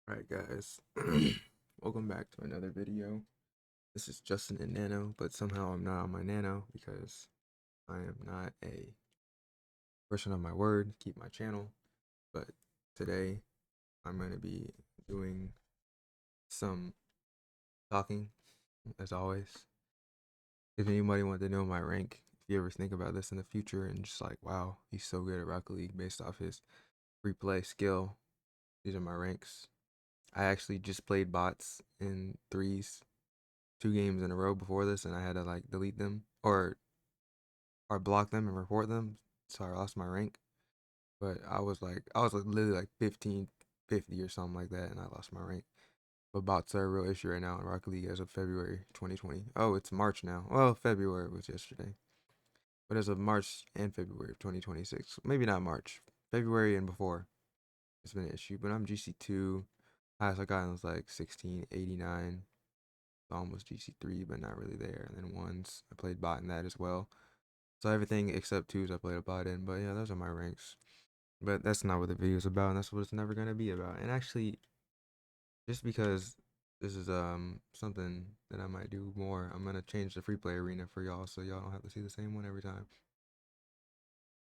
Alright guys, welcome back to another video. This is Justin and Nano, but somehow I'm not on my Nano because I am not a person of my word, keep my channel. But today I'm going to be doing some talking, as always. If anybody wants to know my rank, if you ever think about this in the future and just like, wow, he's so good at Rocket League based off his free play skill, these are my ranks. I actually just played bots in threes 2 games in a row before this, and I had to like delete them or block them and report them, so I lost my rank. But I was like literally like 15, 50 or something like that, and I lost my rank. But bots are a real issue right now in Rocket League as of February 2020. Oh, it's March now. Well, February was yesterday, but as of March and February of 2026, maybe not March, February and before, it's been an issue. But I'm GC2. Highest I got was like 1689. Almost GC3, but not really there. And then ones, I played bot in that as well. So everything except twos I played a bot in. But yeah, those are my ranks. But that's not what the video is about, and that's what it's never gonna be about. And actually, just because this is something that I might do more, I'm gonna change the free play arena for y'all so y'all don't have to see the same one every time.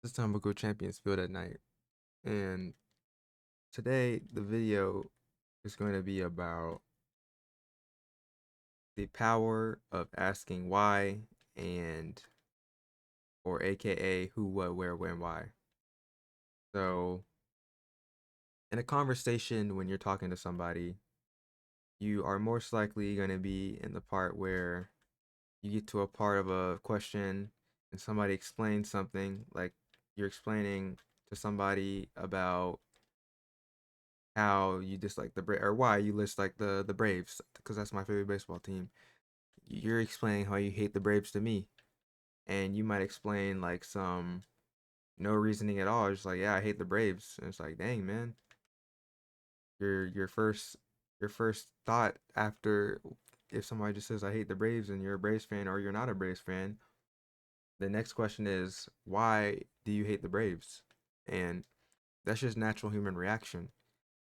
This time we'll go Champions Field at night. And today the video is going to be about the power of asking why and or aka who, what, where, when, why. So, in a conversation, when you're talking to somebody, you are most likely going to be in the part where you get to a part of a question and somebody explains something, like you're explaining to somebody about how you dislike the or why you dislike the Braves, because that's my favorite baseball team. You're explaining how you hate the Braves to me, and you might explain like some no reasoning at all, just like, yeah, I hate the Braves. And it's like, dang, man, your first thought after, if somebody just says I hate the Braves and you're a Braves fan or you're not a Braves fan, the next question is, why do you hate the Braves? And that's just natural human reaction.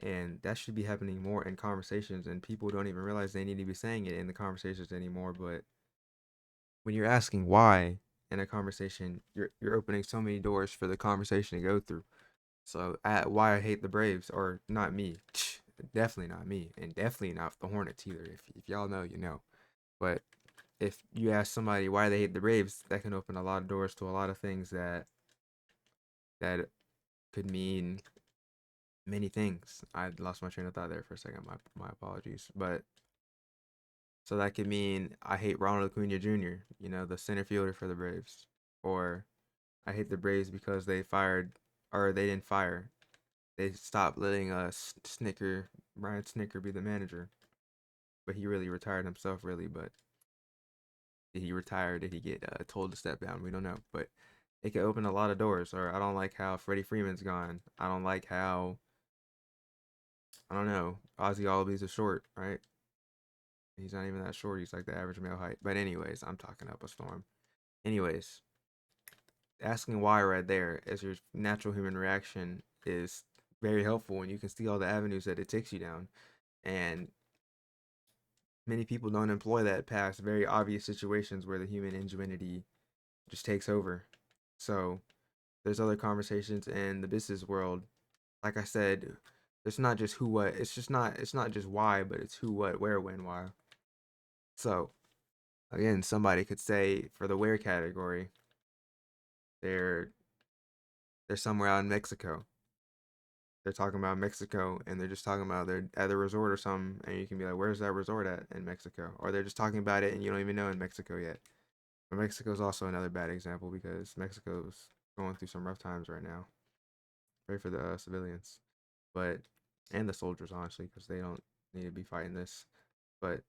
And that should be happening more in conversations, and people don't even realize they need to be saying it in the conversations anymore. But when you're asking why in a conversation, you're opening so many doors for the conversation to go through. So why I hate the Braves, or not me, definitely not me, and definitely not the Hornets either. If y'all know, you know. But if you ask somebody why they hate the Braves, that can open a lot of doors to a lot of things that could mean many things. I lost my train of thought there for a second. My apologies. But so that could mean I hate Ronald Acuna Jr., you know, the center fielder for the Braves, or I hate the Braves because they fired, or they didn't fire. They stopped letting Brian Snicker be the manager. But he really retired himself, really. But did he retire? Did he get told to step down? We don't know. But it could open a lot of doors. Or I don't like how Freddie Freeman's gone. I don't like how, I don't know, Ozzy Albies is short, right? He's not even that short. He's like the average male height. But anyways, I'm talking up a storm. Anyways, asking why right there as your natural human reaction is very helpful, and you can see all the avenues that it takes you down. And many people don't employ that past very obvious situations where the human ingenuity just takes over. So there's other conversations in the business world. Like I said, it's not just who, what. It's not just why, but it's who, what, where, when, why. So again, somebody could say for the where category, they're they're somewhere out in Mexico. They're talking about Mexico, and they're just talking about they're at a resort or something, and you can be like, where's that resort at in Mexico? Or they're just talking about it and you don't even know in Mexico yet. But Mexico is also another bad example because Mexico's going through some rough times right now. Pray for the civilians, but and the soldiers, honestly, because they don't need to be fighting this. But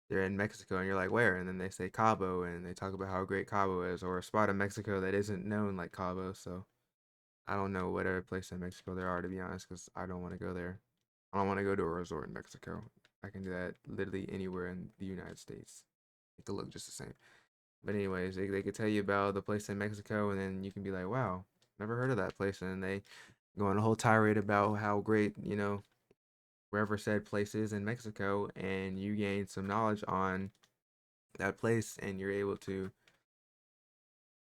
they're in Mexico, and you're like, where? And then they say Cabo, and they talk about how great Cabo is, or a spot in Mexico that isn't known like Cabo. So I don't know what other place in Mexico there are, to be honest, because I don't want to go there. I don't want to go to a resort in Mexico. I can do that literally anywhere in the United States. It could look just the same. But anyways, they could tell you about the place in Mexico, and then you can be like, wow, never heard of that place. And they go on a whole tirade about how great, wherever said place is in Mexico, and you gain some knowledge on that place, and you're able to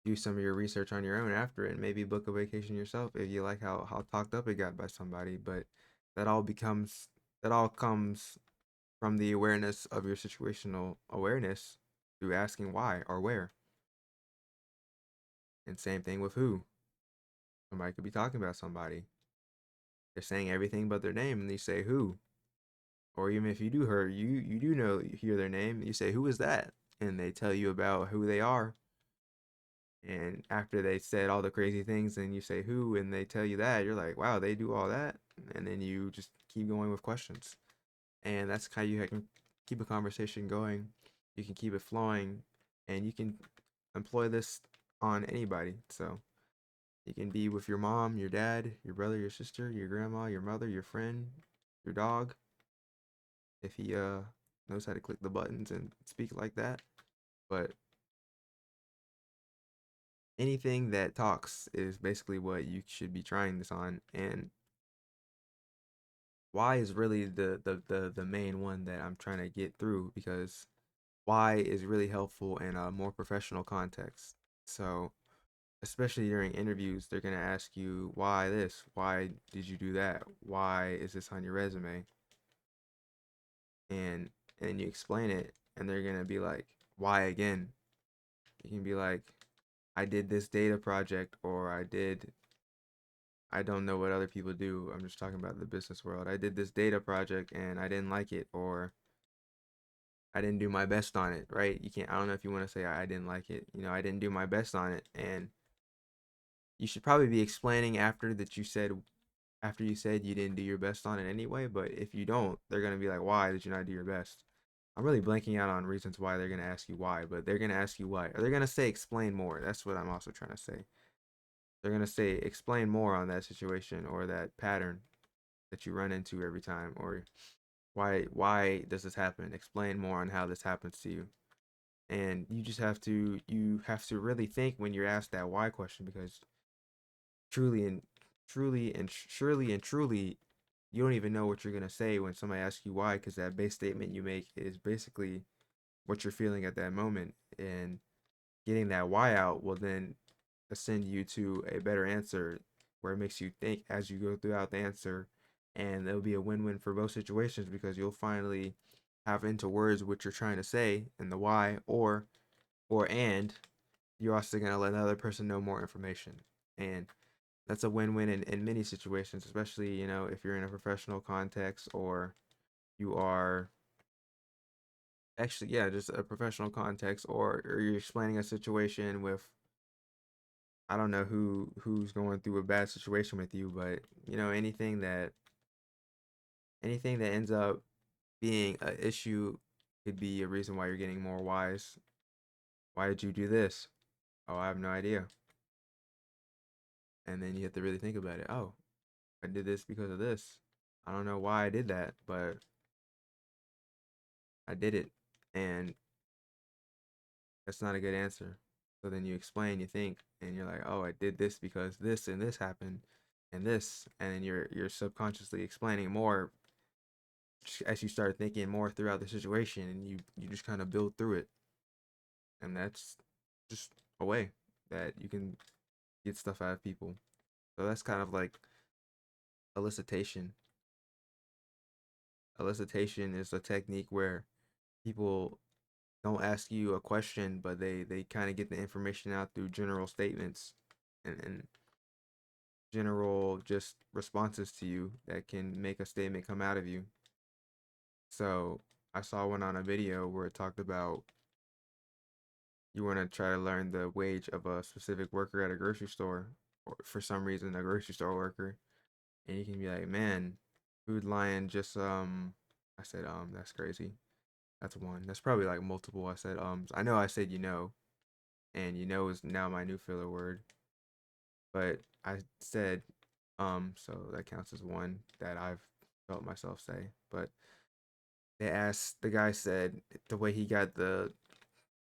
do some of your research on your own after it, and maybe book a vacation yourself if you like how talked up it got by somebody. But that all becomes that all comes from the awareness of your situational awareness through asking why or where. And same thing with who. Somebody could be talking about somebody. They're saying everything but their name, and they say who. Or even if you do you do know hear their name, you say who is that, and they tell you about who they are. And after they said all the crazy things, and you say who, and they tell you that, you're like, wow, they do all that, and then you just keep going with questions, and that's how you can keep a conversation going. You can keep it flowing, and you can employ this on anybody. So you can be with your mom, your dad, your brother, your sister, your grandma, your mother, your friend, your dog, if he knows how to click the buttons and speak like that. But anything that talks is basically what you should be trying this on. And why is really the main one that I'm trying to get through, because why is really helpful in a more professional context. So especially during interviews, they're gonna ask you why this, why did you do that, why is this on your resume, and you explain it, and they're gonna be like, why again? You can be like, I did this data project, or I don't know what other people do. I'm just talking about the business world. I did this data project and I didn't like it, or I didn't do my best on it, right? You can't, I don't know if you want to say I didn't like it. I didn't do my best on it. And you should probably be explaining after you said you didn't do your best on it anyway. But if you don't, they're going to be like, why did you not do your best? I'm really blanking out on reasons why they're going to ask you why, but they're going to ask you why. Or they're going to say explain more. That's what I'm also trying to say. They're going to say explain more on that situation or that pattern that you run into every time, or why does this happen? Explain more on how this happens to you. And you have to really think when you're asked that why question, because truly and truly and surely and truly you don't even know what you're going to say when somebody asks you why, because that base statement you make is basically what you're feeling at that moment. And getting that why out will then ascend you to a better answer, where it makes you think as you go throughout the answer, and it'll be a win-win for both situations, because you'll finally have into words what you're trying to say and the why, and you're also going to let another person know more information. And that's a win-win in many situations, especially if you're in a professional context, or you are actually, yeah, just a professional context, or you're explaining a situation with, I don't know who's going through a bad situation with you, but anything that ends up being an issue could be a reason why you're getting more wise. Why did you do this? Oh, I have no idea. And then you have to really think about it. Oh, I did this because of this. I don't know why I did that, but I did it. And that's not a good answer. So then you explain, you think, and you're like, oh, I did this because this and this happened and this. And then you're subconsciously explaining more as you start thinking more throughout the situation, and you just kind of build through it. And that's just a way that you can get stuff out of people. So that's kind of like elicitation. Elicitation is a technique where people don't ask you a question, but they kind of get the information out through general statements, and general just responses to you that can make a statement come out of you. So I saw one on a video where it talked about, you want to try to learn the wage of a specific worker at a grocery store, or for some reason a grocery store worker, and you can be like, man, Food Lion just I said that's crazy. That's one. That's probably like multiple. I said I know I said and is now my new filler word. But I said so that counts as one that I've felt myself say. But the guy said the way he got the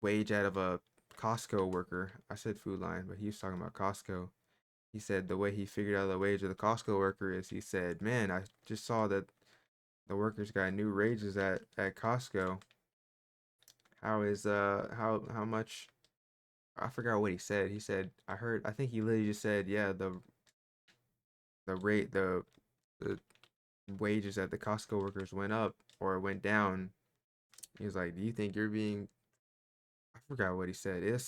wage out of a Costco worker. I said Food Line, but he was talking about Costco. He said the way he figured out the wage of the Costco worker is, he said, man, I just saw that the workers got new wages at Costco. How much? I forgot what he said. He said I think he literally just said, yeah, the rate the wages at the Costco workers went up or went down. He was like, do you think you're being? I forgot what he said. It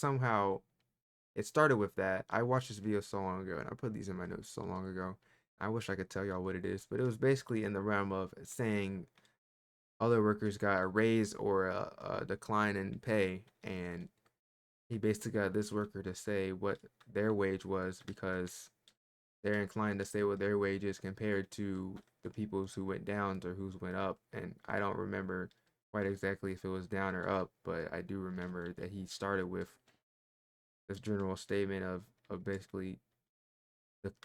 started with that. I watched this video so long ago, and I put these in my notes so long ago. I wish I could tell y'all what it is, but it was basically in the realm of saying other workers got a raise or a decline in pay, and he basically got this worker to say what their wage was because they're inclined to say what their wage is compared to the people's who went down or who's went up. And I don't remember quite exactly if it was down or up, but I do remember that he started with this general statement of basically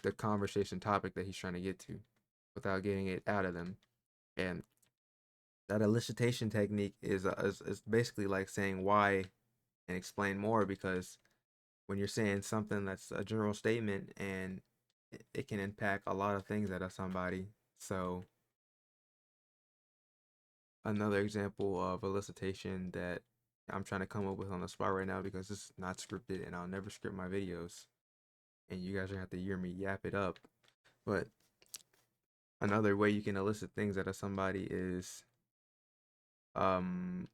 the conversation topic that he's trying to get to without getting it out of them. And that elicitation technique is basically like saying why and explain more, because when you're saying something that's a general statement and it can impact a lot of things out of somebody. So another example of elicitation that I'm trying to come up with on the spot right now, because this is not scripted and I'll never script my videos and you guys are gonna have to hear me yap it up. But another way you can elicit things out of somebody is um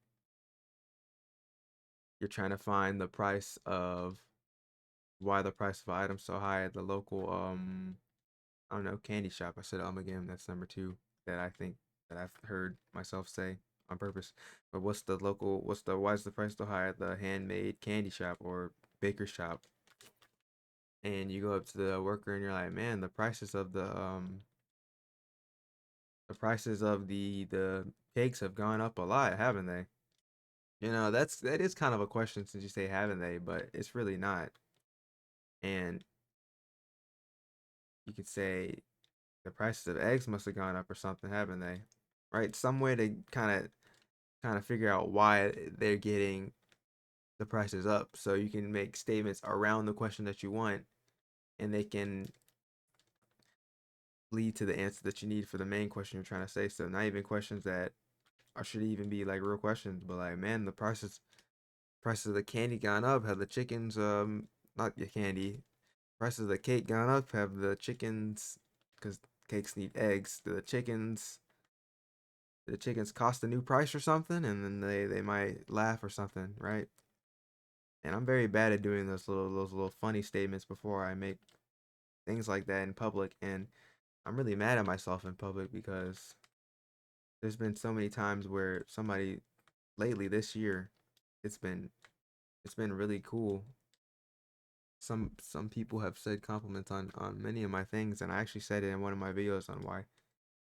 you're trying to find the price of why the price of items so high at the local I don't know, candy shop. I said again, that's number two that I think that I've heard myself say on purpose. But why is the price so high at the handmade candy shop or baker shop? And you go up to the worker and you're like, man, the prices of the cakes have gone up a lot, haven't they? That is kind of a question since you say haven't they, but it's really not. And you could say the prices of eggs must have gone up or something, haven't they? Right? Some way to kind of figure out why they're getting the prices up, so you can make statements around the question that you want, and they can lead to the answer that you need for the main question you're trying to say. So not even questions that should even be like real questions, but like, man, the prices of the candy gone up, have the chickens not the candy prices of the cake gone up, have the chickens, because cakes need eggs, the chickens cost a new price or something, and then they might laugh or something, right? And I'm very bad at doing those little funny statements before I make things like that in public, and I'm really mad at myself in public because there's been so many times where somebody lately this year, it's been it's been really cool. Some people have said compliments on many of my things, and I actually said it in one of my videos on why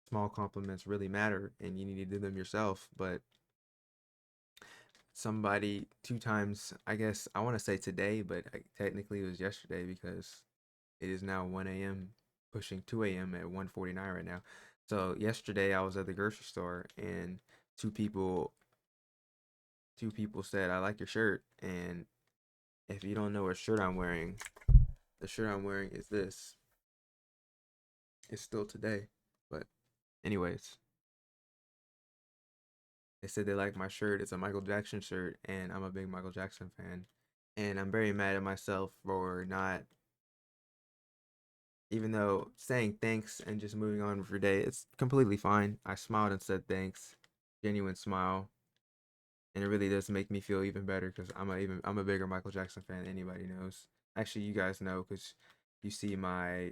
small compliments really matter and you need to do them yourself. But somebody two times, I guess I want to say today, but technically it was yesterday because it is now 1 a.m., pushing 2 a.m. at 1:49 right now. So yesterday I was at the grocery store and two people two people said, I like your shirt. And if you don't know what shirt I'm wearing, the shirt I'm wearing is this. It's still today. But anyways, they said they like my shirt. It's a Michael Jackson shirt, and I'm a big Michael Jackson fan. And I'm very mad at myself for not, even though saying thanks and just moving on with your day, it's completely fine. I smiled and said thanks, genuine smile, and it really does make me feel even better because I'm a bigger Michael Jackson fan than anybody knows. Actually, you guys know because you see my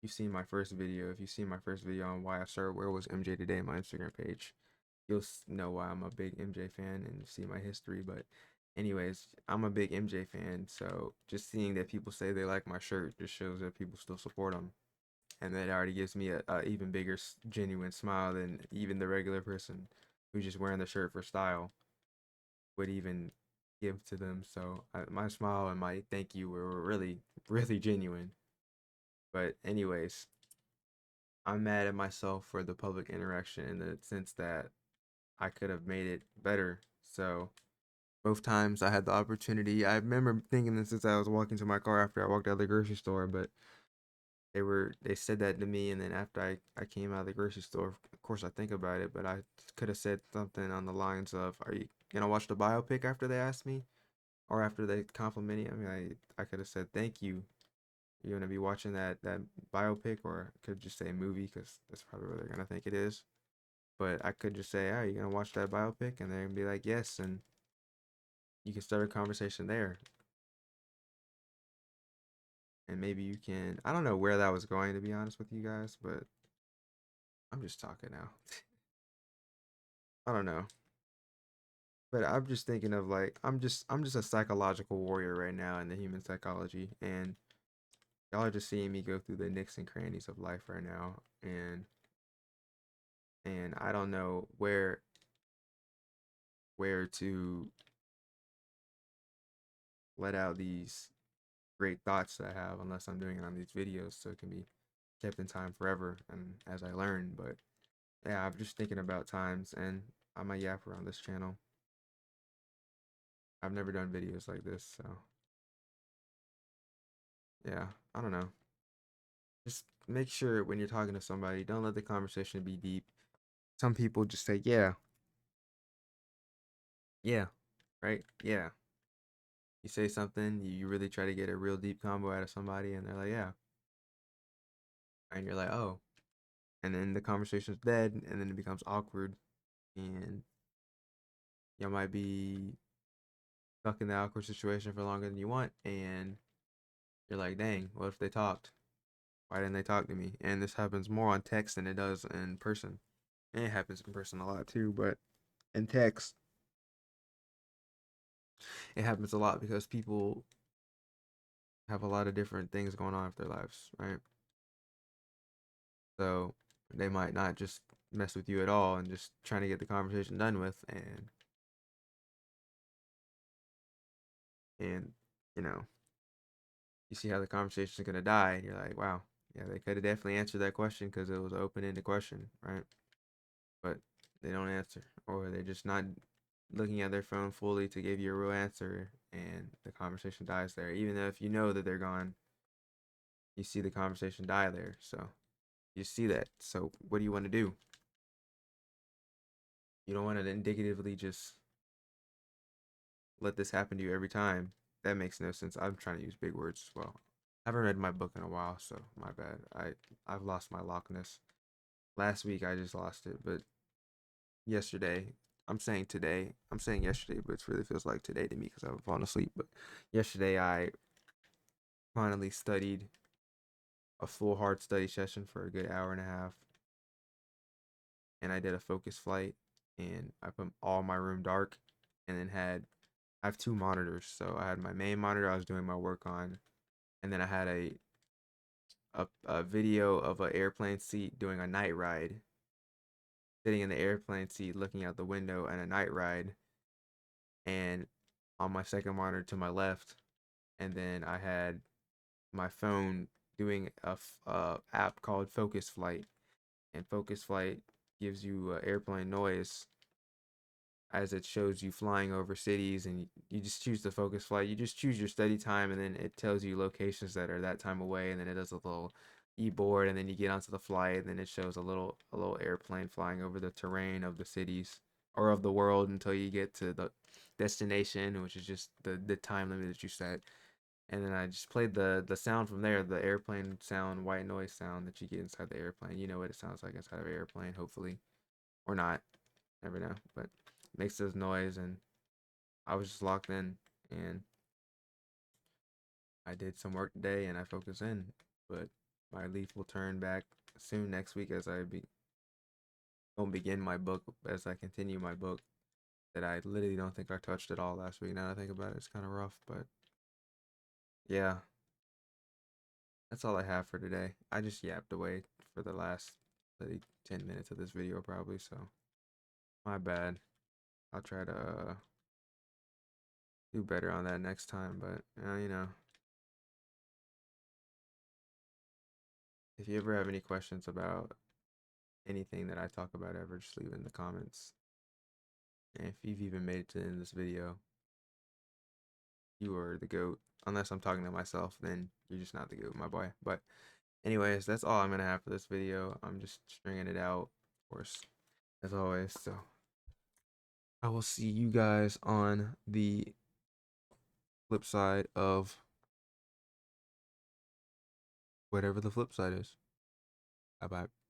you seen my first video. If you see my first video on why I started Where Was MJ Today, my Instagram page, you'll know why I'm a big MJ fan and see my history. But anyways, I'm a big MJ fan, so just seeing that people say they like my shirt just shows that people still support them, and that already gives me a even bigger genuine smile than even the regular person who's just wearing the shirt for style would even give to them. So my smile and my thank you were really really genuine. But anyways, I'm mad at myself for the public interaction in the sense that I could have made it better. So both times I had the opportunity. I remember thinking this as I was walking to my car after I walked out of the grocery store, but they said that to me, and then after I came out of the grocery store, of course I think about it, but I could have said something on the lines of, "Are you gonna watch the biopic?" After they asked me, or after they complimented me. I mean, I could have said, "Thank you. You're gonna be watching that biopic," or I could just say movie because that's probably what they're gonna think it is. But I could just say, "Oh, you gonna watch that biopic?" And they're gonna be like, "Yes," and you can start a conversation there. And maybe you can. I don't know where that was going, to be honest with you guys, but I'm just talking now. I don't know. But I'm just thinking of like I'm just a psychological warrior right now in the human psychology, and y'all are just seeing me go through the nicks and crannies of life right now, and I don't know where to let out these great thoughts that I have unless I'm doing it on these videos so it can be kept in time forever and as I learn. But yeah, I'm just thinking about times, and I might yap around this channel. I've never done videos like this, so yeah, I don't know. Just make sure when you're talking to somebody, don't let the conversation be deep. Some people just say, yeah, yeah, right? Yeah. You say something, you really try to get a real deep combo out of somebody, and they're like, yeah. And you're like, oh. And then the conversation's dead, and then it becomes awkward, and you might be stuck in the awkward situation for longer than you want, and you're like, dang, what if they talked? Why didn't they talk to me? And this happens more on text than it does in person. And it happens in person a lot too, but in text, it happens a lot because people have a lot of different things going on with their lives, right? So they might not just mess with you at all and just trying to get the conversation done with, and you know, you see how the conversation is gonna die, and you're like, wow, yeah, they could have definitely answered that question because it was an open-ended question, right? But they don't answer, or they're just not looking at their phone fully to give you a real answer, and the conversation dies there. Even though if you know that they're gone, you see the conversation die there. So you see that. So what do you want to do? You don't want to indicatively just let this happen to you every time. That makes no sense. I'm trying to use big words as well. I haven't read my book in a while, so my bad. I've lost my lockness. Last week I just lost it, but yesterday, I'm saying today, I'm saying yesterday, but it really feels like today to me because I've fallen asleep. But yesterday I finally studied a full hard study session for a good hour and a half, and I did a focus flight, and I put all my room dark, and then I have two monitors. So I had my main monitor I was doing my work on, and then I had a video of an airplane seat doing a night ride, sitting in the airplane seat looking out the window and a night ride, and on my second monitor to my left, and then I had my phone doing a app called Focus Flight, and Focus Flight gives you airplane noise as it shows you flying over cities, and you just choose the focus flight. You just choose your study time, and then it tells you locations that are that time away, and then it does a little e-board, and then you get onto the flight, and then it shows a little airplane flying over the terrain of the cities or of the world until you get to the destination, which is just the time limit that you set. And then I just played the sound from there, the airplane sound, white noise sound that you get inside the airplane. You know what it sounds like inside of an airplane, hopefully, or not. Never know, but makes this noise, and I was just locked in, and I did some work today, and I focused in. But my leaf will turn back soon next week as I don't begin my book, as I continue my book that I literally don't think I touched at all last week. Now that I think about it, it's kind of rough, but yeah, that's all I have for today. I just yapped away for the last maybe 10 minutes of this video probably, so my bad. I'll try to do better on that next time, but if you ever have any questions about anything that I talk about ever, just leave it in the comments. And if you've even made it to the end of this video, you are the GOAT. Unless I'm talking to myself, then you're just not the GOAT, my boy. But Anyways, that's all I'm gonna have for this video. I'm just stringing it out, of course, as always. So I will see you guys on the flip side of whatever the flip side is. Bye bye.